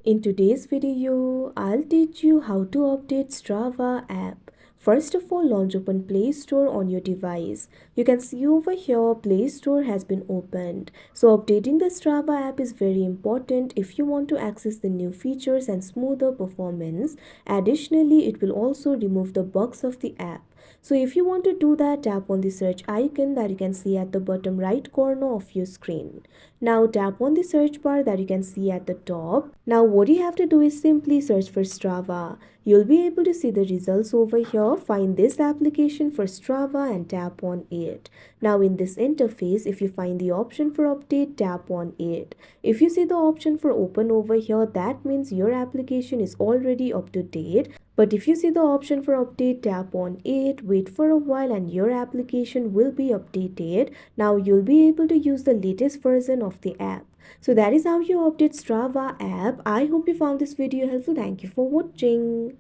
In today's video, I'll teach you how to update Strava app. First of all, launch open Play Store on your device. You can see over here Play Store has been opened. So updating the Strava app is very important if you want to access the new features and smoother performance. Additionally, it will also remove the bugs of the app. So if you want to do that, tap on the search icon that you can see at the bottom right corner of your screen. Now tap on the search bar that you can see at the top. Now what you have to do is simply search for Strava. You'll be able to see the results over here. Find this application for Strava and tap on it. Now in this interface, if you find the option for update, tap on it. If you see the option for open over here, that means your application is already up to date. But if you see the option for update, tap on it, wait for a while and your application will be updated. Now you'll be able to use the latest version of the app. So that is how you update Strava app. I hope you found this video helpful. Thank you for watching.